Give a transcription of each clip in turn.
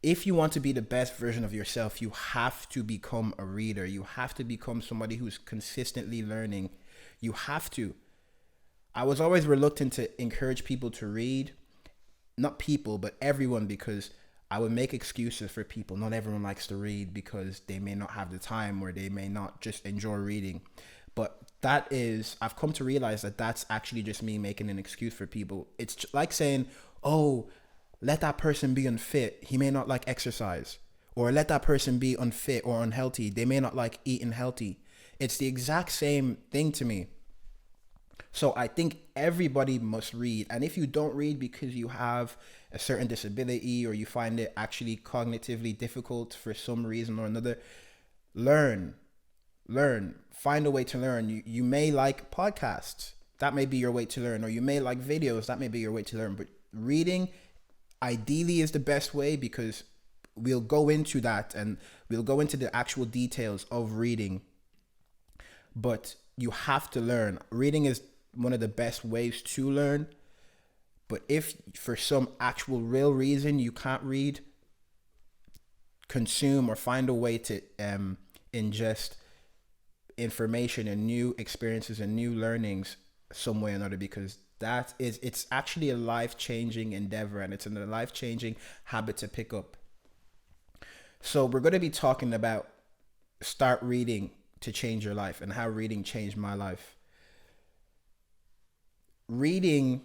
if you want to be the best version of yourself, you have to become a reader. You have to become somebody who's consistently learning. You have to. I was always reluctant to encourage people to read, not people, but everyone, because I would make excuses for people. Not everyone likes to read because they may not have the time, or they may not just enjoy reading. But I've come to realize that that's actually just me making an excuse for people. It's like saying, oh, let that person be unfit. He may not like exercise. Or let that person be unfit or unhealthy. They may not like eating healthy. It's the exact same thing to me. So I think everybody must read. And if you don't read because you have a certain disability, or you find it actually cognitively difficult for some reason or another, learn. Find a way to learn. You may like podcasts. That may be your way to learn. Or you may like videos. That may be your way to learn. But reading ideally is the best way, because we'll go into that, and we'll go into the actual details of reading. But you have to learn. Reading is one of the best ways to learn. But if for some actual real reason you can't read, consume or find a way to ingest information and new experiences and new learnings some way or another, because it's actually a life-changing endeavor, and it's a life-changing habit to pick up. So we're going to be talking about start reading to change your life, and how reading changed my life. Reading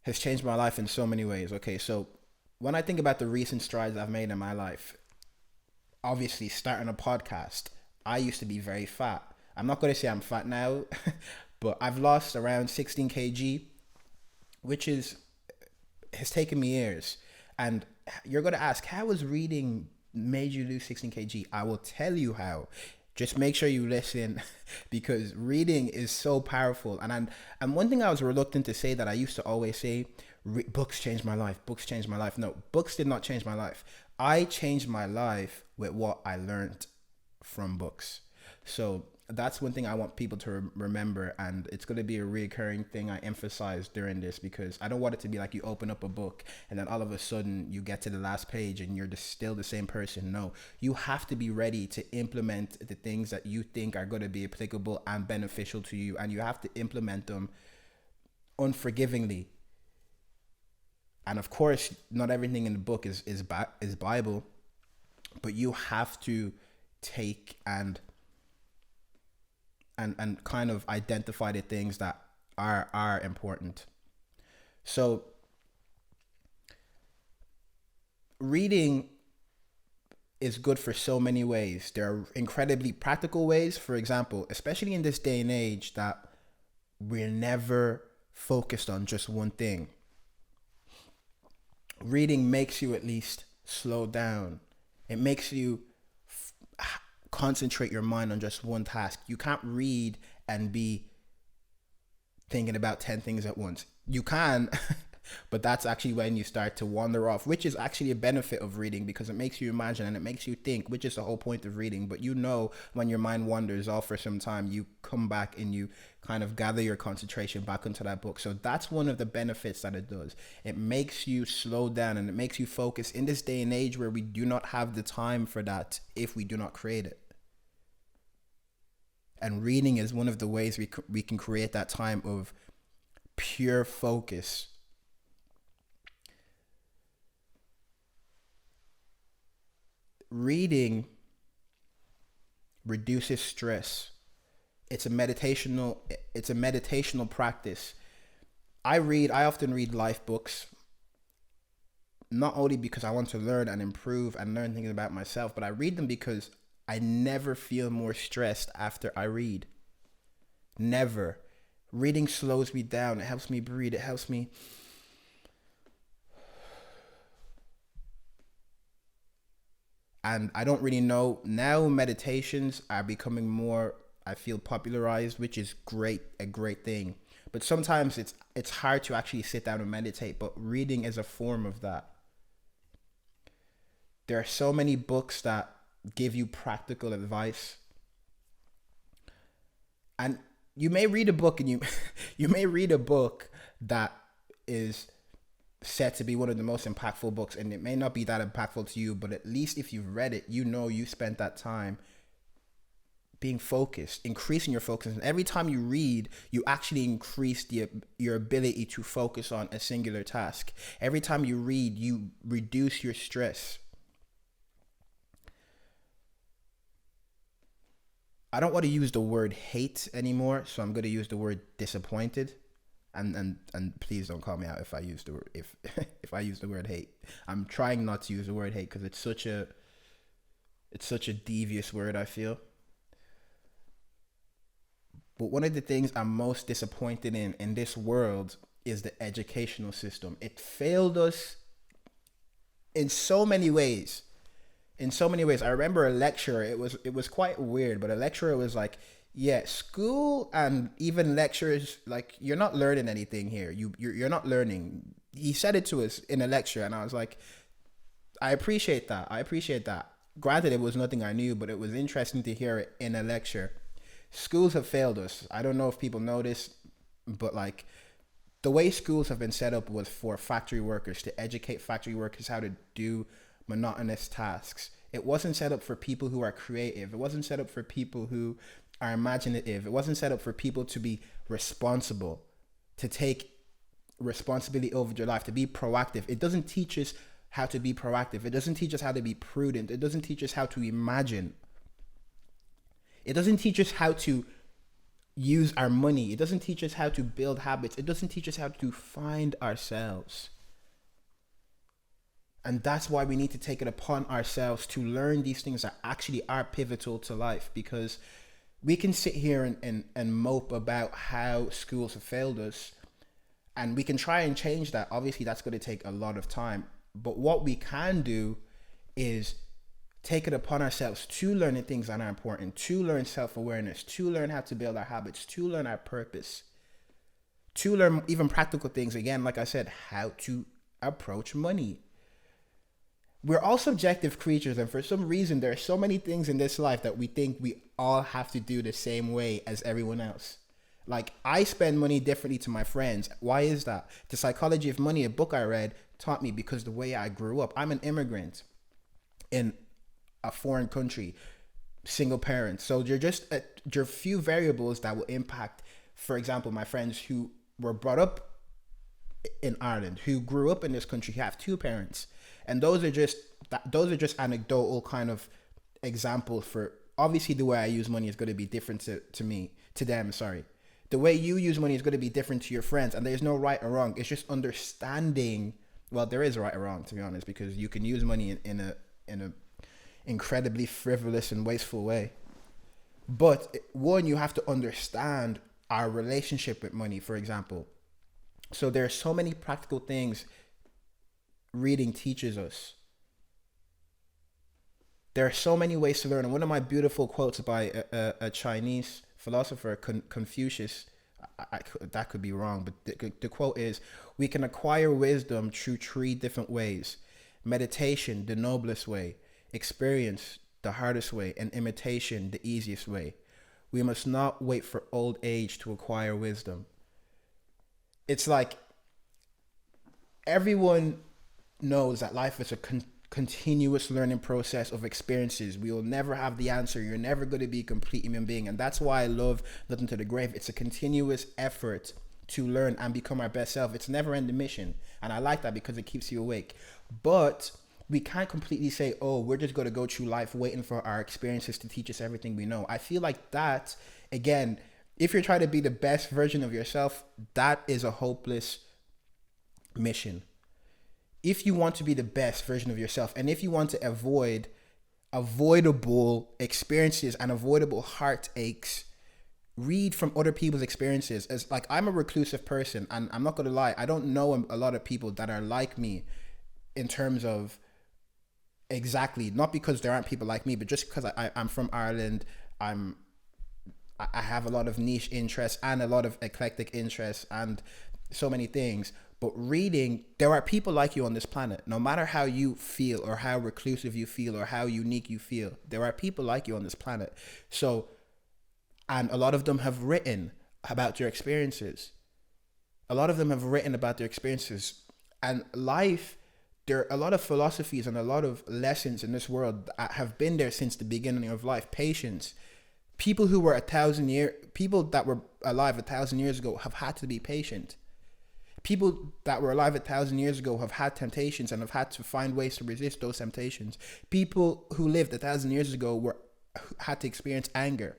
has changed my life in so many ways. Okay, so when I think about the recent strides I've made in my life, obviously starting a podcast, I used to be very fat. I'm not going to say I'm fat now, but I've lost around 16 kg, which has taken me years. And you're going to ask, how has reading made you lose 16 kg? I will tell you how. Just make sure you listen, because reading is so powerful. And one thing I was reluctant to say, that I used to always say, books changed my life. Books changed my life. No, books did not change my life. I changed my life with what I learned from books. So that's one thing I want people to remember, and it's going to be a recurring thing I emphasize during this, because I don't want it to be like you open up a book and then all of a sudden you get to the last page and you're still the same person. No, you have to be ready to implement the things that you think are going to be applicable and beneficial to you, and you have to implement them unforgivingly. And of course, not everything in the book is Bible, but you have to take and kind of identify the things that are important. So reading is good for so many ways. There are incredibly practical ways. For example, especially in this day and age that we're never focused on just one thing, reading makes you at least slow down. It makes you concentrate your mind on just one task. You can't read and be thinking about 10 things at once. You can, but that's actually when you start to wander off, which is actually a benefit of reading, because it makes you imagine and it makes you think, which is the whole point of reading. But when your mind wanders off for some time, you come back and you kind of gather your concentration back into that book. So that's one of the benefits that it does. It makes you slow down, and it makes you focus in this day and age where we do not have the time for that if we do not create it. And reading is one of the ways we can create that time of pure focus. Reading reduces stress. It's a meditational practice. I often read life books, not only because I want to learn and improve and learn things about myself, but I read them because I never feel more stressed after I read. Never. Reading slows me down. It helps me breathe. It helps me. And I don't really know. Now meditations are becoming more, I feel, popularized, which is a great thing. But sometimes it's hard to actually sit down and meditate, but reading is a form of that. There are so many books that give you practical advice. And you may read a book and you may read a book that is said to be one of the most impactful books, and it may not be that impactful to you, but at least if you've read it, you know you spent that time being focused, increasing your focus. And every time you read, you actually increase your ability to focus on a singular task. Every time you read, you reduce your stress. I don't want to use the word hate anymore, so I'm going to use the word disappointed. And please don't call me out if I use the word if I use the word hate. I'm trying not to use the word hate because it's such a devious word, I feel. But one of the things I'm most disappointed in this world is the educational system. It failed us in so many ways. In so many ways. I remember a lecturer, it was quite weird, but a lecturer was like, yeah, school and even lectures, like, you're not learning anything here. You're not learning. He said it to us in a lecture, and I was like, I appreciate that. I appreciate that. Granted, it was nothing I knew, but it was interesting to hear it in a lecture. Schools have failed us. I don't know if people know this, but like, the way schools have been set up was for factory workers, to educate factory workers how to do monotonous tasks. It wasn't set up for people who are creative. It wasn't set up for people who are imaginative. It wasn't set up for people to be responsible, to take responsibility over your life, to be proactive. It doesn't teach us how to be proactive. It doesn't teach us how to be prudent. It doesn't teach us how to imagine. It doesn't teach us how to use our money. It doesn't teach us how to build habits. It doesn't teach us how to find ourselves. And that's why we need to take it upon ourselves to learn these things that actually are pivotal to life, because we can sit here and mope about how schools have failed us, and we can try and change that. Obviously, that's going to take a lot of time. But what we can do is take it upon ourselves to learn the things that are important, to learn self-awareness, to learn how to build our habits, to learn our purpose, to learn even practical things. Again, like I said, how to approach money. We're all subjective creatures, and for some reason, there are so many things in this life that we think we all have to do the same way as everyone else. Like, I spend money differently to my friends. Why is that? The Psychology of Money, a book I read, taught me, because the way I grew up, I'm an immigrant in a foreign country, single parent. So there are few variables that will impact, for example, my friends who were brought up in Ireland, who grew up in this country, have two parents. And those are just anecdotal kind of examples for, obviously the way I use money is going to be different to them, sorry. The way you use money is going to be different to your friends, and there's no right or wrong. It's just understanding. Well, there is a right or wrong, to be honest, because you can use money in a incredibly frivolous and wasteful way. But one, you have to understand our relationship with money, for example. So there are so many practical things reading teaches us. There are so many ways to learn. And one of my beautiful quotes by a Chinese philosopher, Confucius, that could be wrong, but the quote is, we can acquire wisdom through three different ways: meditation, the noblest way; experience, the hardest way; and imitation, the easiest way. We must not wait for old age to acquire wisdom. It's like, everyone knows that life is a continuous learning process of experiences. We will never have the answer. You're never going to be a complete human being. And that's why I love Nothing to the Grave. It's a continuous effort to learn and become our best self. It's never ending mission. And I like that because it keeps you awake. But we can't completely say, oh, we're just going to go through life waiting for our experiences to teach us everything we know. I feel like that, again, if you're trying to be the best version of yourself, that is a hopeless mission. If you want to be the best version of yourself, and if you want to avoid avoidable experiences and avoidable heartaches, read from other people's experiences. As like, I'm a reclusive person, and I'm not going to lie, I don't know a lot of people that are like me in terms of, exactly, not because there aren't people like me, but just because I'm from Ireland. I have a lot of niche interests and a lot of eclectic interests and so many things. But reading, there are people like you on this planet. No matter how you feel or how reclusive you feel or how unique you feel, there are people like you on this planet. So, and a lot of them have written about their experiences. A lot of them have written about their experiences. And life, there are a lot of philosophies and a lot of lessons in this world that have been there since the beginning of life. Patience. People that were alive 1,000 years ago have had to be patient. People that were alive 1,000 years ago have had temptations and have had to find ways to resist those temptations. People who lived 1,000 years ago had to experience anger.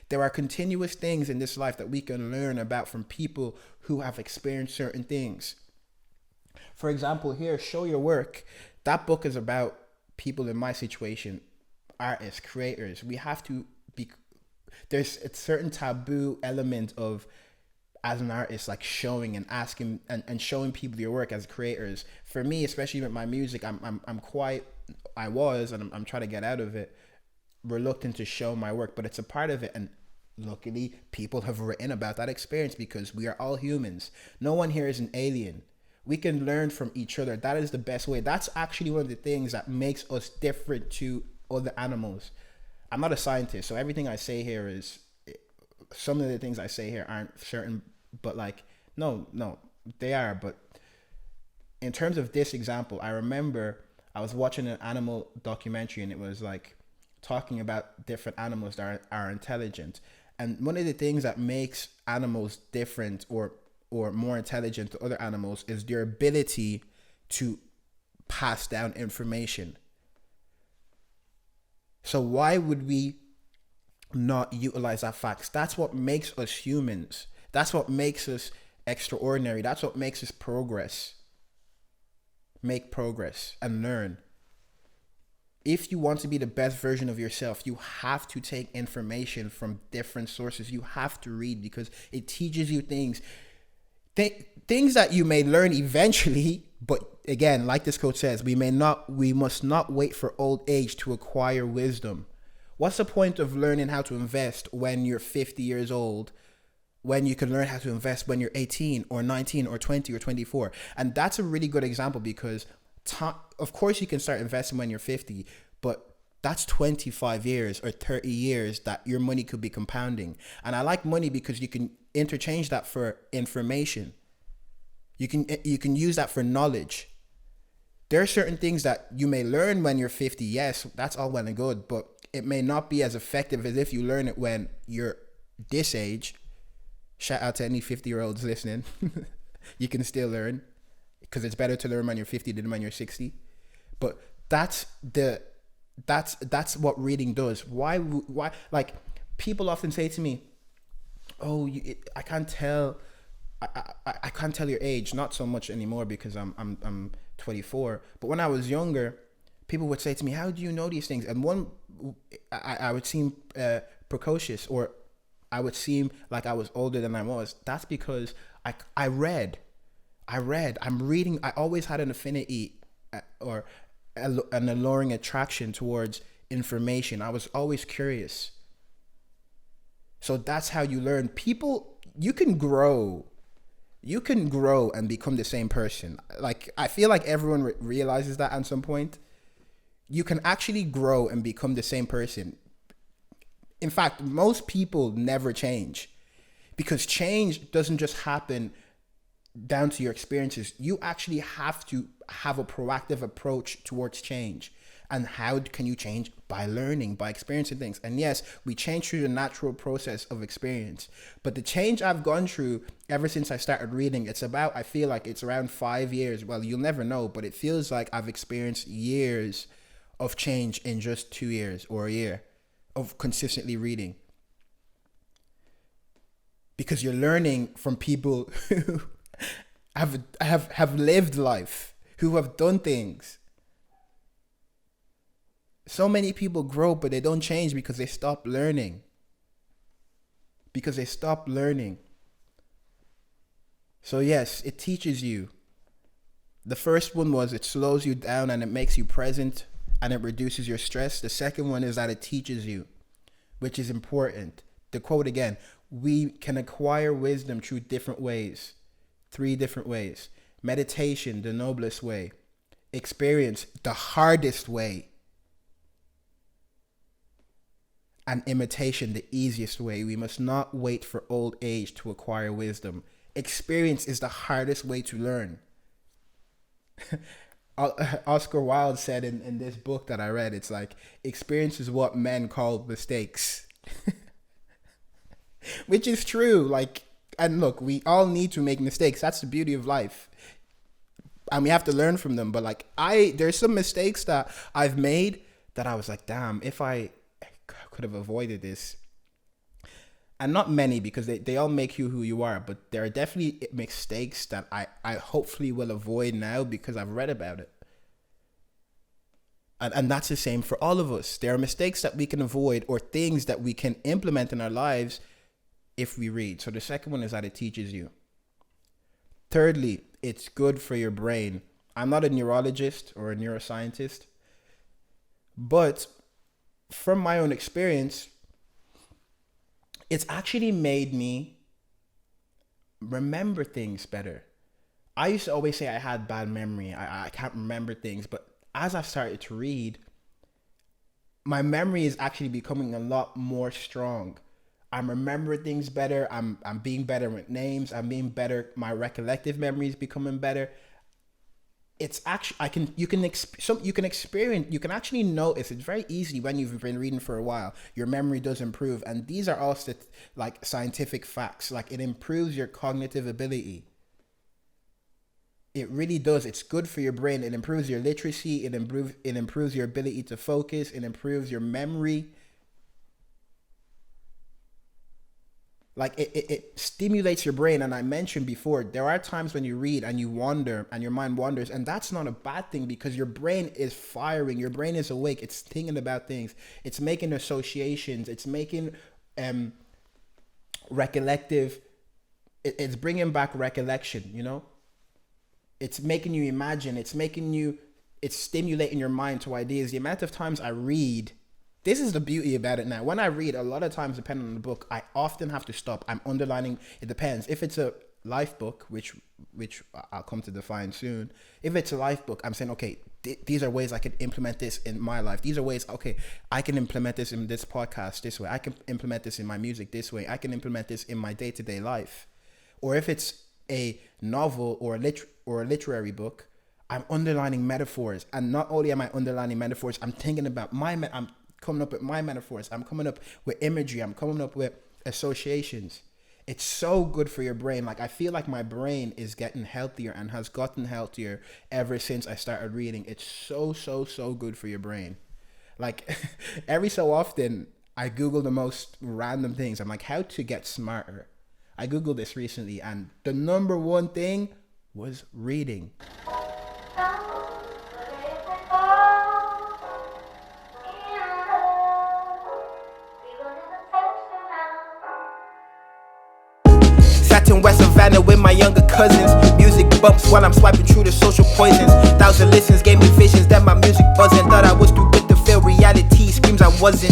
There are continuous things in this life that we can learn about from people who have experienced certain things. For example, here, Show Your Work. That book is about people in my situation, artists, creators. We have to be, there's a certain taboo element of, as an artist, like showing and asking and showing people your work as creators. For me, especially with my music, I'm quite, I was, and I'm trying to get out of it, reluctant to show my work, but it's a part of it. And luckily, people have written about that experience because we are all humans. No one here is an alien. We can learn from each other. That is the best way. That's actually one of the things that makes us different to other animals. I'm not a scientist, so everything I say here is, some of the things I say here aren't certain, but like, no, they are. But in terms of this example, I remember I was watching an animal documentary, and it was like talking about different animals that are intelligent. And one of the things that makes animals different or more intelligent to other animals is their ability to pass down information. So why would we not utilize that fact? That's what makes us humans. That's what makes us extraordinary. That's what makes us make progress and learn. If you want to be the best version of yourself, you have to take information from different sources. You have to read, because it teaches you things that you may learn eventually. But again, like this quote says, we must not wait for old age to acquire wisdom. What's the point of learning how to invest when you're 50 years old, when you can learn how to invest when you're 18 or 19 or 20 or 24? And that's a really good example, because of course you can start investing when you're 50, but that's 25 years or 30 years that your money could be compounding. And I like money because you can interchange that for information. You can use that for knowledge. There are certain things that you may learn when you're 50. Yes, that's all well and good, but it may not be as effective as if you learn it when you're this age. Shout out to any 50-year-olds listening. You can still learn, because it's better to learn when you're 50 than when you're 60. But that's what reading does. Why like, people often say to me, "Oh, I can't tell. I can't tell your age." Not so much anymore, because I'm 24. But when I was younger, people would say to me, "How do you know these things?" And I would seem precocious, or I would seem like I was older than I was. That's because I read. I'm reading. I always had an affinity or an alluring attraction towards information. I was always curious. So that's how you learn. You can grow and become the same person. Like, I feel like everyone realizes that at some point. You can actually grow and become the same person. In fact, most people never change, because change doesn't just happen down to your experiences. You actually have to have a proactive approach towards change. And how can you change? By learning, by experiencing things. And yes, we change through the natural process of experience. But the change I've gone through ever since I started reading, I feel like it's around 5 years. Well, you'll never know, but it feels like I've experienced years of change in just 2 years or a year of consistently reading. Because you're learning from people who have lived life, who have done things. So many people grow, but they don't change because they stop learning. So yes, it teaches you. The first one was, it slows you down and it makes you present and it reduces your stress. The second one is that it teaches you, which is important. The quote again, we can acquire wisdom through different ways. 3 different ways. Meditation, the noblest way. Experience, the hardest way. And imitation, the easiest way. We must not wait for old age to acquire wisdom. Experience is the hardest way to learn. Oscar Wilde said in this book that I read, it's like experience is what men call mistakes, which is true. Like, and look, we all need to make mistakes. That's the beauty of life, and we have to learn from them. But like, there's some mistakes that I've made that I was like, damn, if I could have avoided this. And not many, because they all make you who you are, but there are definitely mistakes that I hopefully will avoid now because I've read about it. And that's the same for all of us. There are mistakes that we can avoid or things that we can implement in our lives if we read. So the second one is that it teaches you. Thirdly, it's good for your brain. I'm not a neurologist or a neuroscientist, but from my own experience, it's actually made me remember things better. I used to always say I had bad memory. I can't remember things. But as I've started to read, my memory is actually becoming a lot more strong. I'm remembering things better. I'm being better with names. I'm being better. My recollective memory is becoming better. It's actually, you can experience, you can actually notice. It's very easy when you've been reading for a while. Your memory does improve, and these are all like scientific facts. Like, it improves your cognitive ability. It really does. It's good for your brain. It improves your literacy. It improves your ability to focus. It improves your memory. Like, it stimulates your brain. And I mentioned before, there are times when you read and you wander and your mind wanders, and that's not a bad thing because your brain is firing. Your brain is awake. It's thinking about things. It's making associations. It's making recollective. It's bringing back recollection, you know? It's making you imagine. It's stimulating your mind to ideas. The amount of times I read, this is the beauty about it now. When I read, a lot of times, depending on the book, I often have to stop. I'm underlining. It depends. If it's a life book, which I'll come to define soon. If it's a life book, I'm saying, okay, these are ways I can implement this in my life. These are ways, okay, I can implement this in this podcast this way. I can implement this in my music this way. I can implement this in my day-to-day life. Or if it's a novel or a literary book, I'm underlining metaphors. And not only am I underlining metaphors, I'm thinking about I'm coming up with my metaphors. I'm coming up with imagery. I'm coming up with associations. It's so good for your brain. Like, I feel like my brain is getting healthier and has gotten healthier ever since I started reading. It's so good for your brain. Like, every so often I Google the most random things. I'm like, how to get smarter. I Googled this recently, and the number one thing was reading. Sat in West Savannah with my younger cousins. Music bumps while I'm swiping through the social poisons. 1,000 listens gave me visions that my music buzzing. Thought I was too good to feel reality. Screams I wasn't.